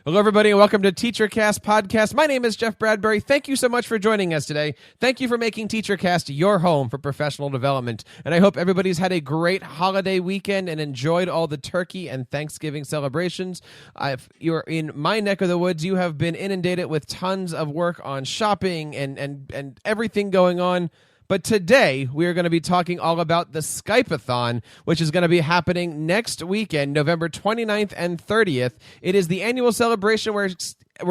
Hello, everybody, and welcome to TeacherCast Podcast. My name is Jeff Bradbury. Thank you so much for joining us today. Thank you for making TeacherCast your home for professional development. And I hope everybody's had a great holiday weekend and enjoyed all the turkey and Thanksgiving celebrations. If you're in my neck of the woods, you have been inundated with tons of work on shopping and everything going on. But today, we are going to be talking all about the Skypeathon, which is going to be happening next weekend, November 29th and 30th. It is the annual celebration where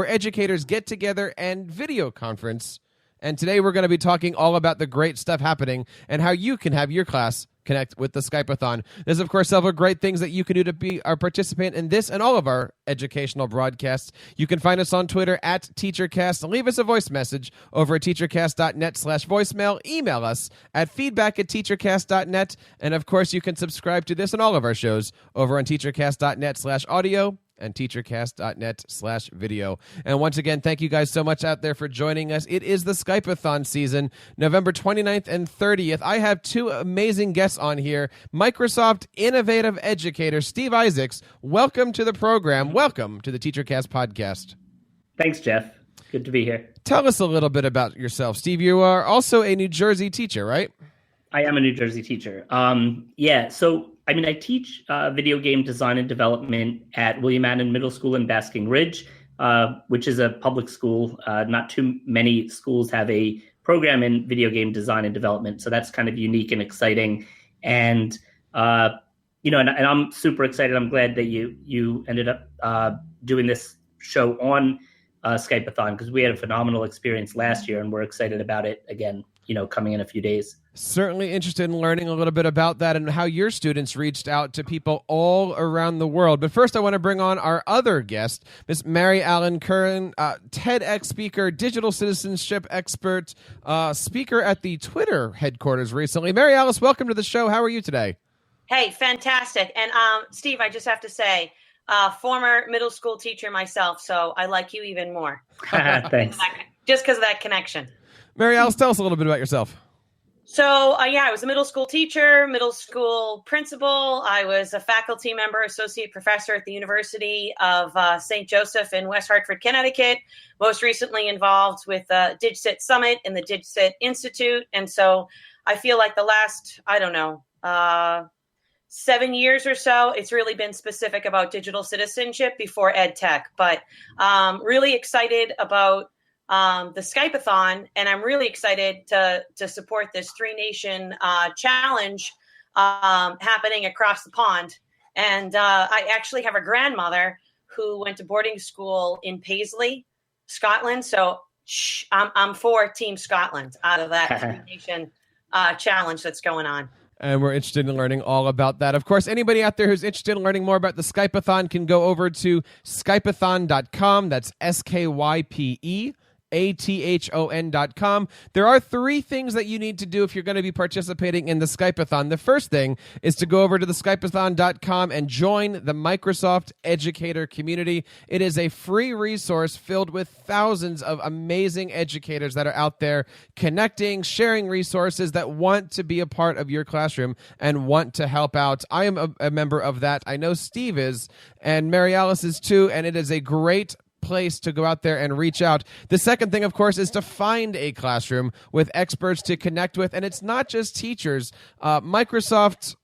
educators get together and video conference. And today, we're going to be talking all about the great stuff happening and how you can have your class connect with the Skypeathon. There's, of course, several great things that you can do to be our participant in this and all of our educational broadcasts. You can find us on Twitter at TeacherCast. Leave us a voice message over at teachercast.net/voicemail. Email us at feedback@teachercast.net. And, of course, you can subscribe to this and all of our shows over on teachercast.net/audio and teachercast.net/video. And once again, thank you guys so much out there for joining us. It is the Skypeathon season, November 29th and 30th. I have two amazing guests on here. Microsoft Innovative Educator, Steve Isaacs. Welcome to the program. Welcome to the TeacherCast podcast. Thanks, Jeff. Good to be here. Tell us a little bit about yourself. Steve, you are also a New Jersey teacher, right? I am a New Jersey teacher. I teach video game design and development at William Annin Middle School in Basking Ridge, which is a public school. Not too many schools have a program in video game design and development, so that's kind of unique and exciting. And and I'm super excited. I'm glad that you ended up doing this show on Skypeathon, because we had a phenomenal experience last year, and we're excited about it again, coming in a few days. Certainly interested in learning a little bit about that and how your students reached out to people all around the world. But first, I want to bring on our other guest, Miss Marialice Curran, TEDx speaker, digital citizenship expert, speaker at the Twitter headquarters recently. Marialice, welcome to the show. How are you today? Hey, fantastic. And Steve, I just have to say, former middle school teacher myself, so I like you even more. Thanks. Just because of that connection. Marialice, tell us a little bit about yourself. So, I was a middle school teacher, middle school principal. I was a faculty member, associate professor at the University of St. Joseph in West Hartford, Connecticut. Most recently involved with the DigCit Summit and the DigCit Institute. And so I feel like the last, 7 years or so, it's really been specific about digital citizenship before ed tech. But really excited about the Skypeathon, and I'm really excited to support this 3-nation challenge happening across the pond. And I actually have a grandmother who went to boarding school in Paisley, Scotland. So I'm for Team Scotland out of that 3-nation challenge that's going on. And we're interested in learning all about that. Of course, anybody out there who's interested in learning more about the Skypeathon can go over to skypeathon.com. That's SKYPEATHON.com. There are 3 things that you need to do if you're going to be participating in the Skypeathon. The first thing is to go over to the skypeathon.com and join the Microsoft Educator Community. It is a free resource filled with thousands of amazing educators that are out there connecting, sharing resources that want to be a part of your classroom and want to help out. I am a member of that. I know Steve is, and Marialice is too, and it is a great place to go out there and reach out. The second thing, of course, is to find a classroom with experts to connect with. And it's not just teachers. Microsoft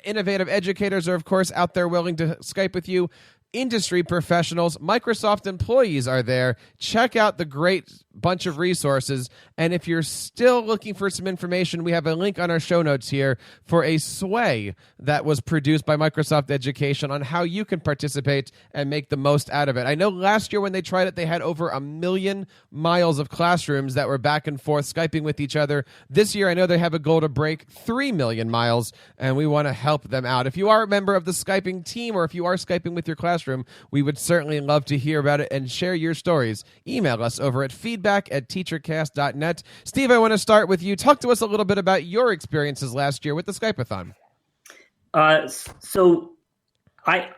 Innovative Educators are, of course, out there willing to Skype with you. Industry professionals, Microsoft employees are there. Check out the great bunch of resources. And if you're still looking for some information, we have a link on our show notes here for a sway that was produced by Microsoft Education on how you can participate and make the most out of it. I know last year when they tried it, they had over 1 million miles of classrooms that were back and forth Skyping with each other. This year, I know they have a goal to break 3 million miles, and we want to help them out. If you are a member of the Skyping team or if you are Skyping with your classroom, we would certainly love to hear about it and share your stories. Email us over at feedback@teachercast.net. Steve, I want to start with you. Talk to us a little bit about your experiences last year with the Skypeathon. So I,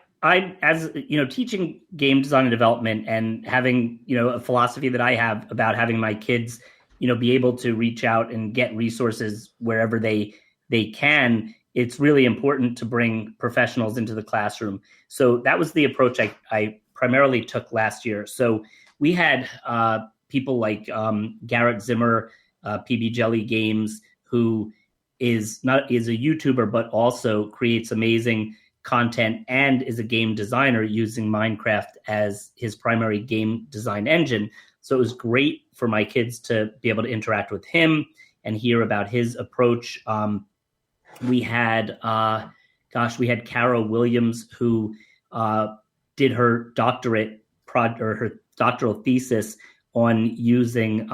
as teaching game design and development and having, a philosophy that I have about having my kids, be able to reach out and get resources wherever they can, it's really important to bring professionals into the classroom. So that was the approach I primarily took last year. So we had people like Garrett Zimmer, PB Jelly Games, who is a YouTuber, but also creates amazing content and is a game designer using Minecraft as his primary game design engine. So it was great for my kids to be able to interact with him and hear about his approach. We had Cara Williams, who did her her doctoral thesis on using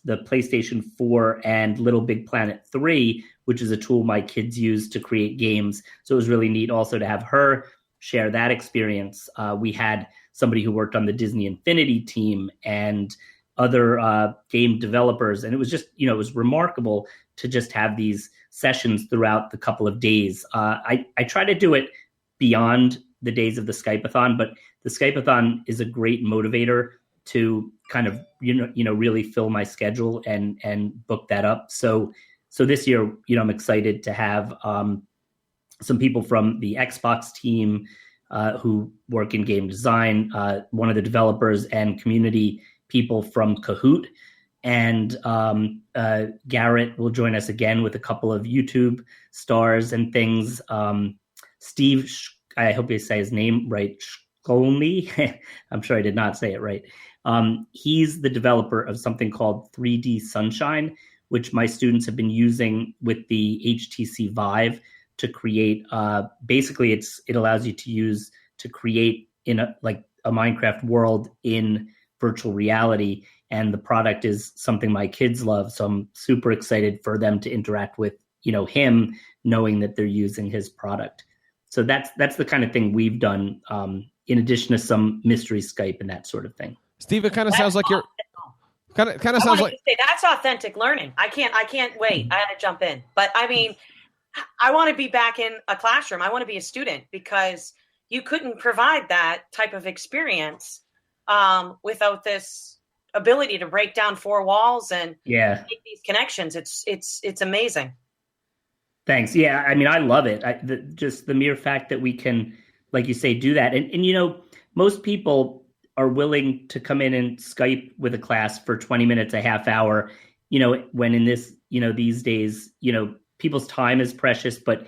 the PlayStation 4 and Little Big Planet 3, which is a tool my kids use to create games. So it was really neat also to have her share that experience. We had somebody who worked on the Disney Infinity team and other game developers. And it was just, it was remarkable to just have these sessions throughout the couple of days. I try to do it beyond the days of the Skypeathon, but the Skypeathon is a great motivator to kind of, really fill my schedule and book that up. So this year, I'm excited to have some people from the Xbox team who work in game design, one of the developers and community people from Kahoot. And Garrett will join us again with a couple of YouTube stars and things. Steve, I hope you say his name right, Shkolny. I'm sure I did not say it right. He's the developer of something called 3D Sunshine, which my students have been using with the HTC Vive to create. Basically, it allows you to create in a Minecraft world in virtual reality. And the product is something my kids love. So I'm super excited for them to interact with, him, knowing that they're using his product. So that's the kind of thing we've done, in addition to some mystery Skype and that sort of thing. Steve, it kind of sounds like you're kind of sounds like that's authentic learning. I can't wait. I had to jump in, but I mean, I want to be back in a classroom. I want to be a student because you couldn't provide that type of experience without this ability to break down four walls and make these connections. It's amazing. Thanks. Yeah, I mean, I love it. Just the mere fact that we can, like you say, do that. And most people are willing to come in and Skype with a class for 20 minutes, a half hour, when in this, these days, people's time is precious, but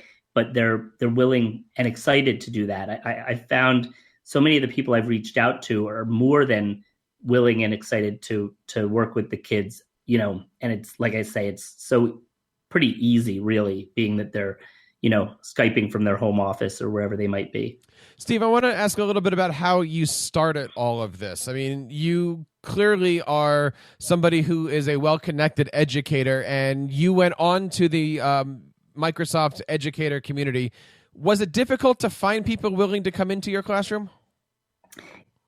they're willing and excited to do that. I found so many of the people I've reached out to are more than willing and excited to work with the kids, and it's like I say, it's so pretty easy, really, being that they're, Skyping from their home office or wherever they might be. Steve, I want to ask a little bit about how you started all of this. I mean, you clearly are somebody who is a well-connected educator, and you went on to the Microsoft Educator Community. Was it difficult to find people willing to come into your classroom?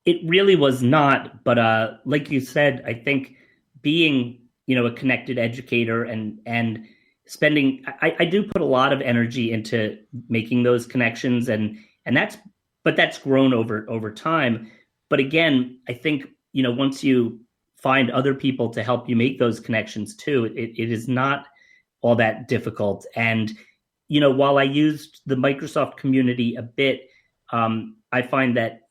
It really was not, but like you said, I think being, a connected educator and spending, I do put a lot of energy into making those connections, and that's grown over time. But again, I think, once you find other people to help you make those connections too, it is not all that difficult. And, while I used the Microsoft community a bit, I find that,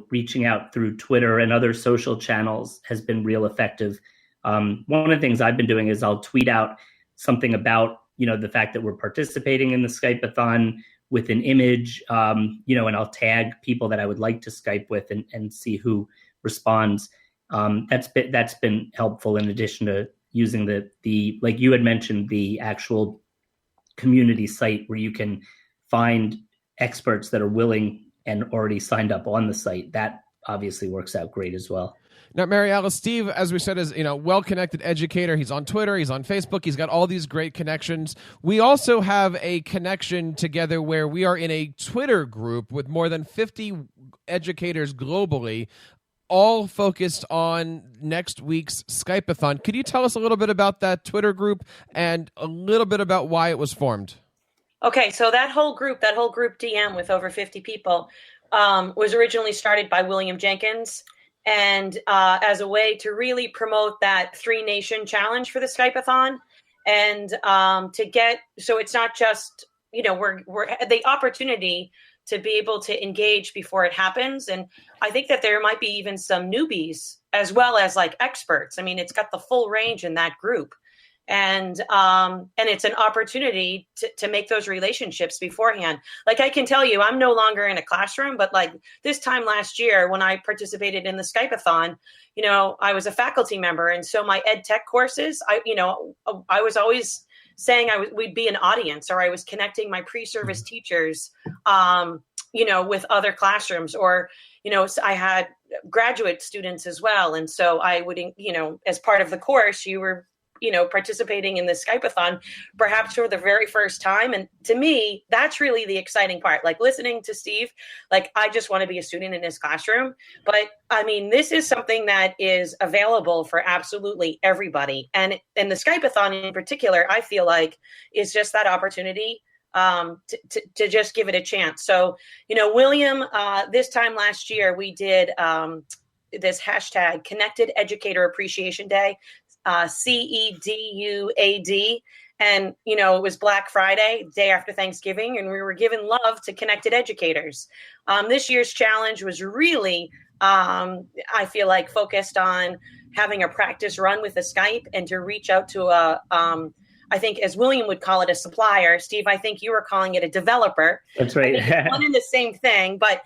reaching out through Twitter and other social channels has been real effective. One of the things I've been doing is I'll tweet out something about, the fact that we're participating in the Skypeathon with an image, and I'll tag people that I would like to Skype with and see who responds. That's been helpful, in addition to using the like you had mentioned, the actual community site where you can find experts that are willing and already signed up on the site. That obviously works out great as well. Now, Marialice, Steve, as we said, is well-connected educator. He's on Twitter. He's on Facebook. He's got all these great connections. We also have a connection together where we are in a Twitter group with more than 50 educators globally, all focused on next week's Skypeathon. Could you tell us a little bit about that Twitter group and a little bit about why it was formed? Okay, so that whole group DM with over 50 people was originally started by William Jenkins. And as a way to really promote that 3-nation challenge for the Skypeathon, and so it's not just, we're the opportunity to be able to engage before it happens. And I think that there might be even some newbies as well as like experts. I mean, it's got the full range in that group. And it's an opportunity to make those relationships beforehand. Like I can tell you, I'm no longer in a classroom, but like this time last year when I participated in the Skypeathon, I was a faculty member. And so my ed tech courses, I was always saying we'd be an audience, or I was connecting my pre-service teachers, with other classrooms, or, I had graduate students as well. And so I would, as part of the course, you were participating in the Skypeathon, perhaps for the very first time. And to me, that's really the exciting part. Like listening to Steve, like I just want to be a student in his classroom. But I mean, this is something that is available for absolutely everybody. And the Skypeathon in particular, I feel like is just that opportunity to just give it a chance. So, William, this time last year, we did this hashtag Connected Educator Appreciation Day. CEDUAD. And, it was Black Friday, day after Thanksgiving, and we were giving love to connected educators. This year's challenge was really, I feel like, focused on having a practice run with a Skype and to reach out to I think, as William would call it, a supplier. Steve, I think you were calling it a developer. That's right. It's one and the same thing, but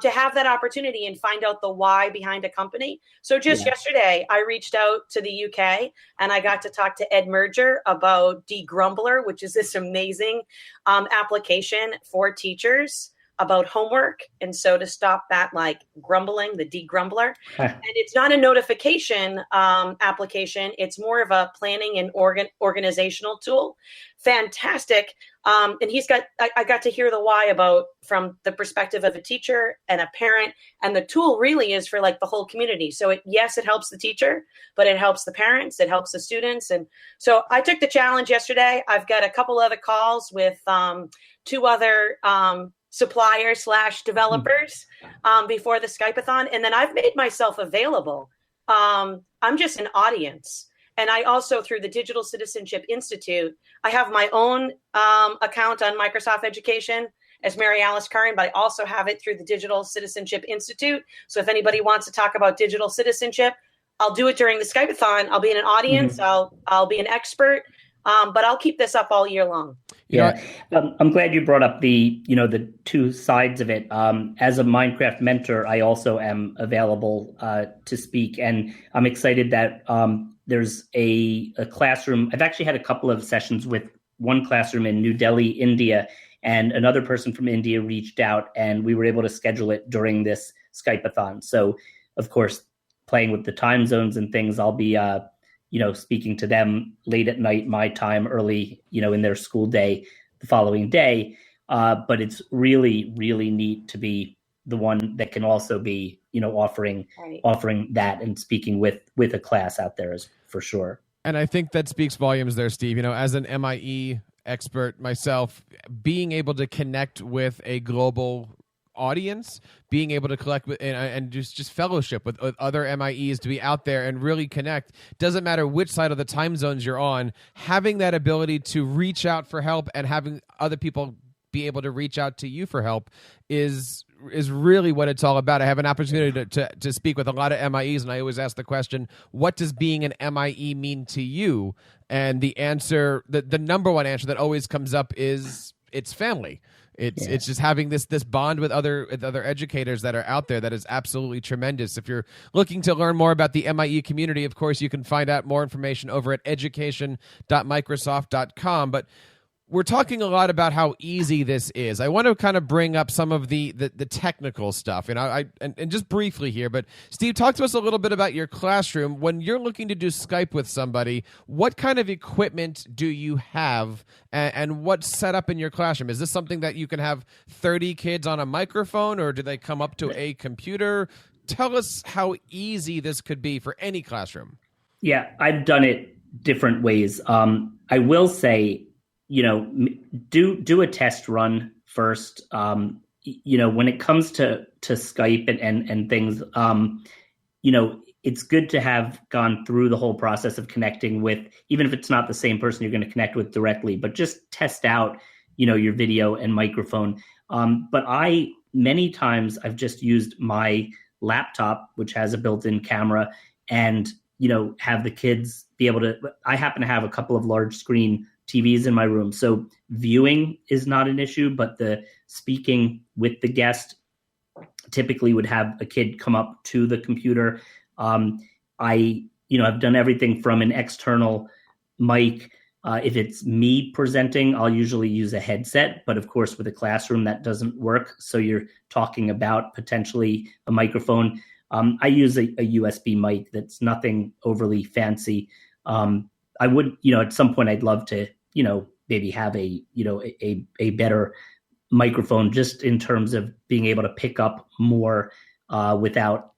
to have that opportunity and find out the why behind a company. So just yesterday, I reached out to the UK and I got to talk to Ed Merger about Degrumbler, which is this amazing application for teachers about homework. And so to stop that like grumbling, the Degrumbler. And it's not a notification application. It's more of a planning and organizational tool. Fantastic. And I got to hear the why from the perspective of a teacher and a parent. And the tool really is for like the whole community. So it helps the teacher, but it helps the parents, it helps the students. And so I took the challenge yesterday. I've got a couple other calls with two other suppliers / developers before the Skypeathon. And then I've made myself available. I'm just an audience. And I also, through the Digital Citizenship Institute, I have my own account on Microsoft Education as Marialice Curran, but I also have it through the Digital Citizenship Institute. So if anybody wants to talk about digital citizenship, I'll do it during the Skypeathon. I'll be in an audience. I'll be an expert. But I'll keep this up all year long. Yeah, I'm glad you brought up the two sides of it. As a Minecraft mentor, I also am available to speak, and I'm excited that there's a classroom. I've actually had a couple of sessions with one classroom in New Delhi, India, and another person from India reached out, and we were able to schedule it during this Skypeathon. So, of course, playing with the time zones and things, I'll be speaking to them late at night, my time, early, in their school day the following day. But it's really, really neat to be the one that can also be, offering that and speaking with a class out there is for sure. And I think that speaks volumes there, Steve. As an MIE expert myself, being able to connect with a global audience, being able to collect and just fellowship with other MIEs, to be out there and really connect. Doesn't matter which side of the time zones you're on, having that ability to reach out for help and having other people be able to reach out to you for help is really what it's all about. I have an opportunity to speak with a lot of MIEs, and I always ask the question, what does being an MIE mean to you? And the answer, the number one answer that always comes up is it's family. It's just having this bond with other educators that are out there that is absolutely tremendous. If you're looking to learn more about the MIE community, of course, you can find out more information over at education.microsoft.com. But we're talking a lot about how easy this is. I want to kind of bring up some of the technical stuff, and just briefly here. But Steve, talk to us a little bit about your classroom. When you're looking to do Skype with somebody, what kind of equipment do you have, and what's set up in your classroom? Is this something that you can have 30 kids on a microphone, or do they come up to a computer? Tell us how easy this could be for any classroom. Yeah, I've done it different ways. I will say, do a test run first. When it comes to Skype and things, it's good to have gone through the whole process of connecting with, even if it's not the same person you're going to connect with directly, but just test out, your video and microphone. But many times I've just used my laptop, which has a built-in camera, and, have the kids be able to, I happen to have a couple of large screen TVs in my room. So viewing is not an issue, but the speaking with the guest typically would have a kid come up to the computer. I've done everything from an external mic. If it's me presenting, I'll usually use a headset, but of course with a classroom that doesn't work. So you're talking about potentially a microphone. I use a USB mic that's nothing overly fancy. I would, at some point I'd love to, maybe have a better microphone just in terms of being able to pick up more without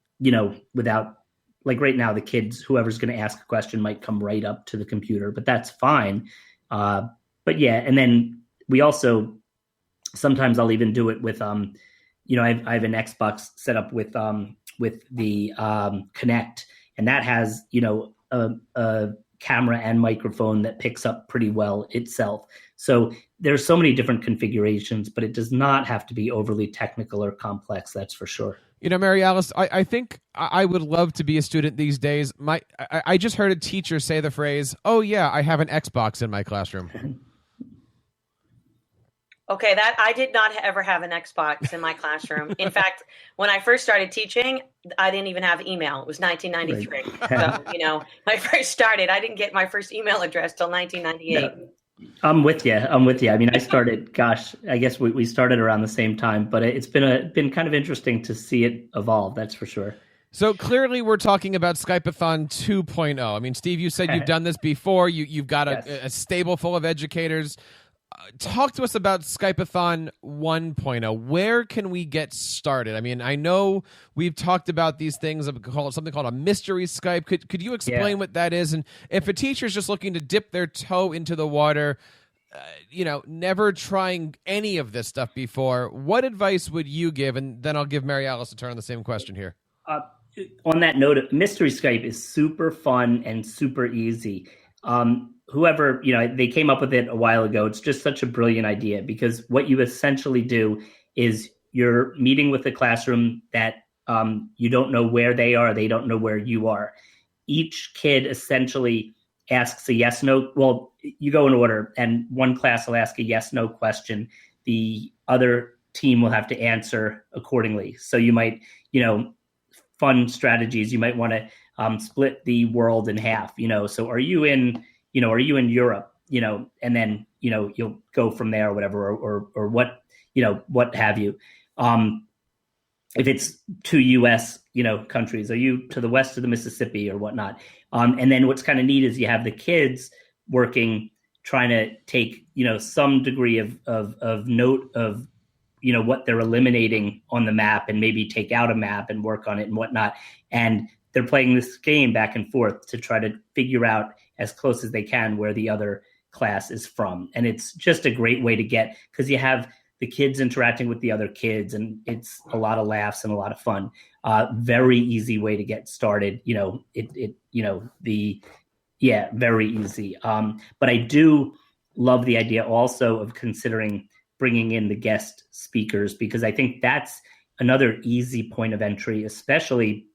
like right now, the kids, whoever's going to ask a question might come right up to the computer, but that's fine. But yeah, and then we also, sometimes I'll even do it with, I have an Xbox set up with the Kinect, and that has, a camera and microphone that picks up pretty well itself. So there's so many different configurations, but it does not have to be overly technical or complex. That's for sure. Marialice, I think I would love to be a student these days. I just heard a teacher say the phrase, "Oh yeah, I have an Xbox in my classroom." Okay, that I did not ever have an Xbox in my classroom. In fact, when I first started teaching, I didn't even have email. It was 1993. Right. So, when I first started, I didn't get my first email address till 1998. No. I'm with you. I mean, I started, I guess we started around the same time, but it's been kind of interesting to see it evolve. That's for sure. So clearly we're talking about Skypeathon 2.0. I mean, Steve, you said you've done this before. You've got a stable full of educators. Talk to us about Skypeathon 1.0. Where can we get started? I mean, I know we've talked about these things, something called a mystery Skype. Could you explain what that is? And if a teacher's just looking to dip their toe into the water, never trying any of this stuff before, what advice would you give? And then I'll give Marialice a turn on the same question here. On that note, mystery Skype is super fun and super easy. Whoever, they came up with it a while ago. It's just such a brilliant idea, because what you essentially do is you're meeting with a classroom that you don't know where they are. They don't know where you are. Each kid essentially asks a yes, no. Well, you go in order, and one class will ask a yes, no question. The other team will have to answer accordingly. So you might, fun strategies. You might want to split the world in half, so are you in Europe, and then, you'll go from there or whatever, or what, what have you. If it's two US, countries, are you to the west of the Mississippi or whatnot? And then what's kind of neat is you have the kids working, trying to take, some degree of note of, what they're eliminating on the map, and maybe take out a map and work on it and whatnot. And they're playing this game back and forth to try to figure out as close as they can where the other class is from. And it's just a great way to get, because you have the kids interacting with the other kids, and it's a lot of laughs and a lot of fun. Very easy way to get started. Very easy. But I do love the idea also of considering bringing in the guest speakers, because I think that's another easy point of entry, especially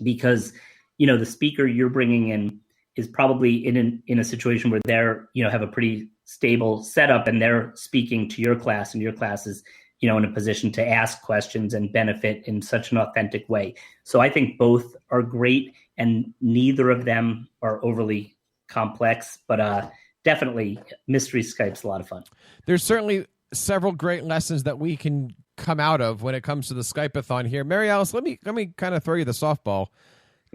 because, the speaker you're bringing in is probably in a situation where they're, have a pretty stable setup, and they're speaking to your class, and your class is, in a position to ask questions and benefit in such an authentic way. So I think both are great, and neither of them are overly complex, but definitely mystery Skype's a lot of fun. There's certainly several great lessons that we can come out of when it comes to the Skypeathon here. Marialice, let me kind of throw you the softball.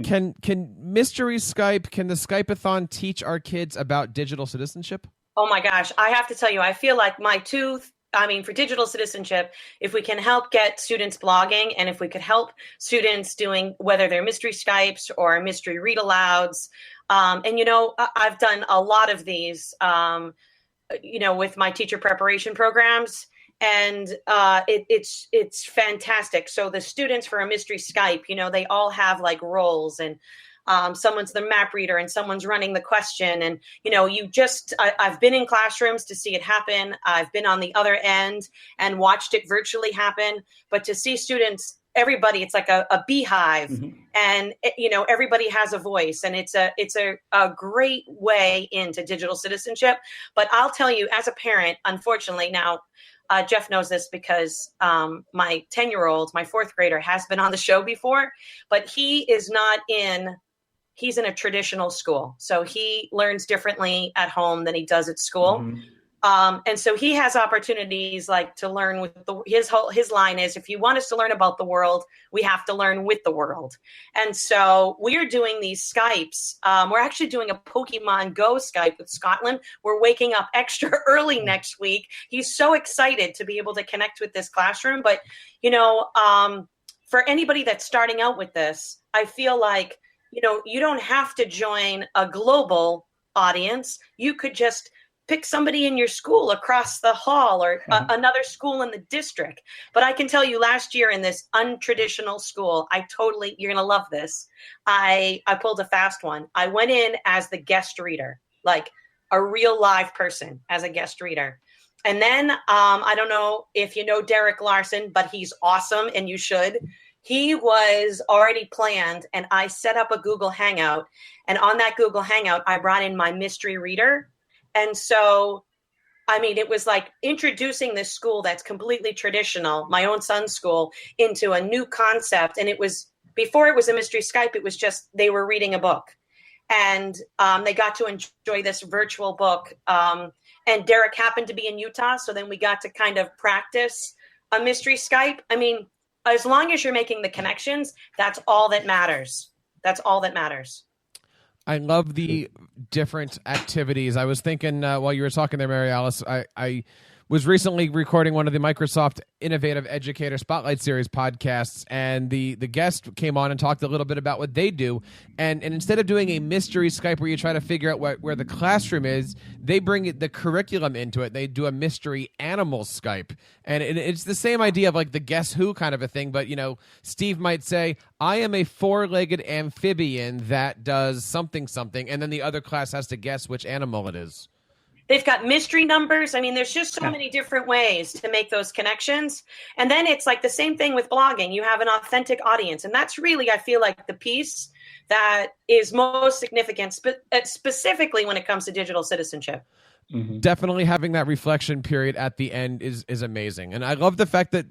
Can mystery Skype, can the Skypeathon teach our kids about digital citizenship? Oh my gosh, I have to tell you, I feel like for digital citizenship, if we can help get students blogging, and if we could help students doing, whether they're mystery Skypes or mystery read alouds, I've done a lot of these, with my teacher preparation programs. And it's fantastic. So the students for a mystery Skype, they all have like roles, and someone's the map reader and someone's running the question. And, I've been in classrooms to see it happen. I've been on the other end and watched it virtually happen. But to see students, everybody, it's like a beehive, and everybody has a voice, and it's a great way into digital citizenship. But I'll tell you, as a parent, unfortunately now, Jeff knows this because my 10-year-old, my fourth grader, has been on the show before, but he's in a traditional school. So he learns differently at home than he does at school. And so he has opportunities like to learn with his line is, if you want us to learn about the world, we have to learn with the world. And so we are doing these Skypes. We're actually doing a Pokemon Go Skype with Scotland. We're waking up extra early next week. He's so excited to be able to connect with this classroom. But, for anybody that's starting out with this, I feel like, you don't have to join a global audience. You could just pick somebody in your school across the hall or another school in the district. But I can tell you, last year in this untraditional school, you're going to love this. I pulled a fast one. I went in as the guest reader, like a real live person as a guest reader. And then I don't know if you know Derek Larson, but he's awesome and you should. He was already planned, and I set up a Google Hangout. And on that Google Hangout, I brought in my mystery reader. And so, it was like introducing this school that's completely traditional, my own son's school, into a new concept. And before it was a mystery Skype, it was just they were reading a book. And they got to enjoy this virtual book. And Derek happened to be in Utah, so then we got to kind of practice a mystery Skype. As long as you're making the connections, that's all that matters. That's all that matters. I love the different activities. I was thinking while you were talking there, Marialice, I was recently recording one of the Microsoft Innovative Educator Spotlight Series podcasts, and the guest came on and talked a little bit about what they do. And instead of doing a mystery Skype where you try to figure out where the classroom is, they bring the curriculum into it. They do a mystery animal Skype. And it's the same idea of like the Guess Who kind of a thing, but, Steve might say, I am a four-legged amphibian that does something, and then the other class has to guess which animal it is. They've got mystery numbers. There's just so many different ways to make those connections. And then it's like the same thing with blogging. You have an authentic audience. And that's really, I feel like, the piece that is most significant, specifically when it comes to digital citizenship. Definitely having that reflection period at the end is amazing. And I love the fact that,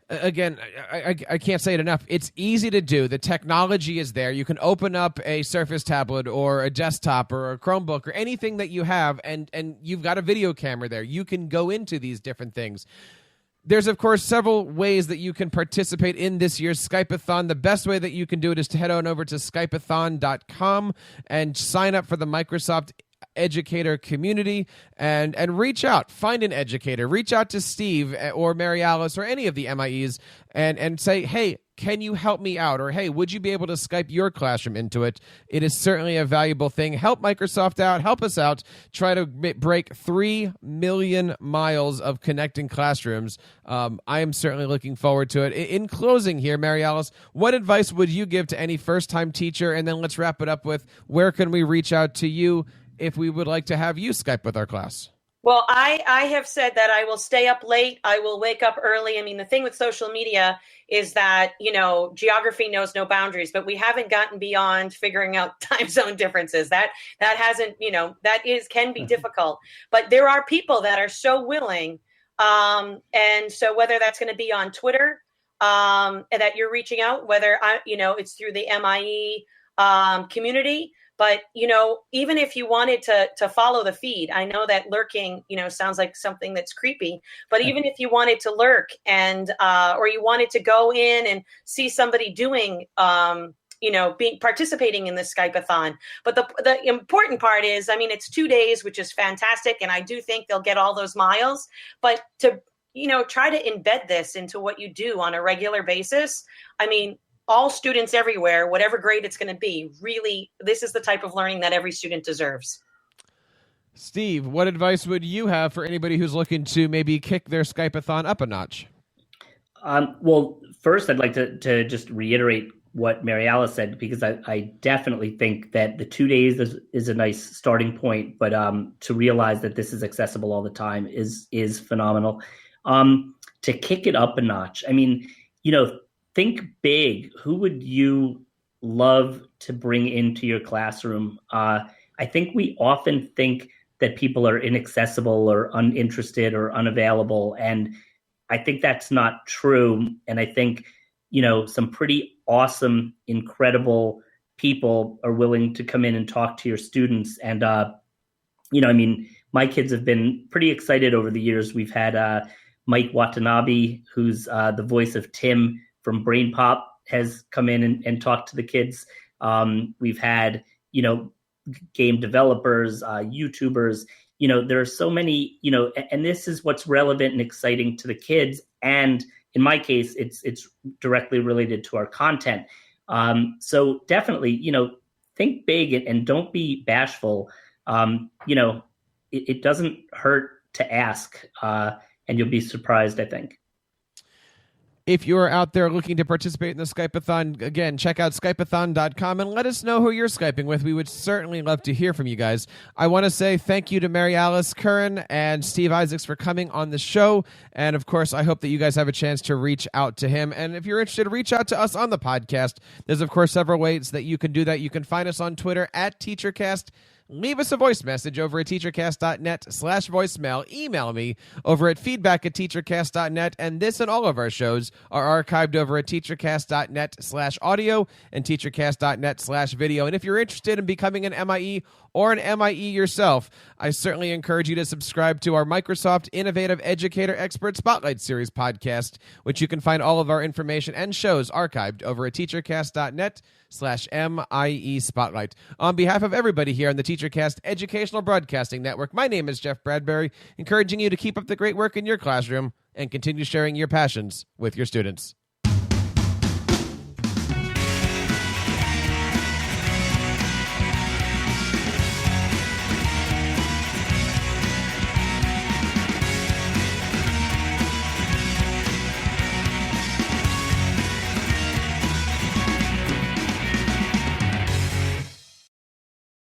again, I can't say it enough. It's easy to do. The technology is there. You can open up a Surface tablet or a desktop or a Chromebook or anything that you have, and you've got a video camera there. You can go into these different things. There's, of course, several ways that you can participate in this year's Skypeathon. The best way that you can do it is to head on over to Skypeathon.com and sign up for the Microsoft Educator Community and reach out. Find an educator. Reach out to Steve or Marialice or any of the MIEs and say, hey, can you help me out? Or, hey, would you be able to Skype your classroom into it? It is certainly a valuable thing. Help Microsoft out. Help us out. Try to break 3 million miles of connecting classrooms. I am certainly looking forward to it. In closing here, Marialice, what advice would you give to any first-time teacher? And then let's wrap it up with, where can we reach out to you if we would like to have you Skype with our class? Well, I have said that I will stay up late. I will wake up early. The thing with social media is that, geography knows no boundaries, but we haven't gotten beyond figuring out time zone differences. That hasn't, can be difficult, but there are people that are so willing. And so whether that's going to be on Twitter, and that you're reaching out, whether it's through the MIE community. But, even if you wanted to follow the feed, I know that lurking, sounds like something that's creepy. But even if you wanted to lurk and or you wanted to go in and see somebody doing, participating in this Skypeathon. But the important part is, it's 2 days, which is fantastic. And I do think they'll get all those miles. But to, try to embed this into what you do on a regular basis. All students everywhere, whatever grade it's going to be, really, this is the type of learning that every student deserves. Steve, what advice would you have for anybody who's looking to maybe kick their Skypeathon up a notch? Well, first, I'd like to just reiterate what Marialice said, because I definitely think that the 2 days is a nice starting point, but to realize that this is accessible all the time is phenomenal. To kick it up a notch, I mean, think big. Who would you love to bring into your classroom? I think we often think that people are inaccessible or uninterested or unavailable, and I think that's not true. And I think, some pretty awesome, incredible people are willing to come in and talk to your students. And, my kids have been pretty excited over the years. We've had Mike Watanabe, who's the voice of Tim from Brain Pop, has come in and talked to the kids. We've had, game developers, YouTubers, there are so many, and this is what's relevant and exciting to the kids. And in my case, it's directly related to our content. So definitely, think big and don't be bashful. It doesn't hurt to ask, and you'll be surprised, I think. If you are out there looking to participate in the Skypeathon, again, check out Skypeathon.com and let us know who you're Skyping with. We would certainly love to hear from you guys. I want to say thank you to Marialice Curran and Steve Isaacs for coming on the show. And, of course, I hope that you guys have a chance to reach out to him. And if you're interested, reach out to us on the podcast. There's, of course, several ways that you can do that. You can find us on Twitter at TeacherCast. Leave us a voice message over at teachercast.net/voicemail. Email me over at feedback@teachercast.net. And this and all of our shows are archived over at teachercast.net/audio and teachercast.net/video. And if you're interested in becoming an MIE or an MIE yourself, I certainly encourage you to subscribe to our Microsoft Innovative Educator Expert Spotlight Series podcast, which you can find all of our information and shows archived over at teachercast.net/MIE Spotlight. On behalf of everybody here on the TeacherCast Educational Broadcasting Network, my name is Jeff Bradbury, encouraging you to keep up the great work in your classroom and continue sharing your passions with your students.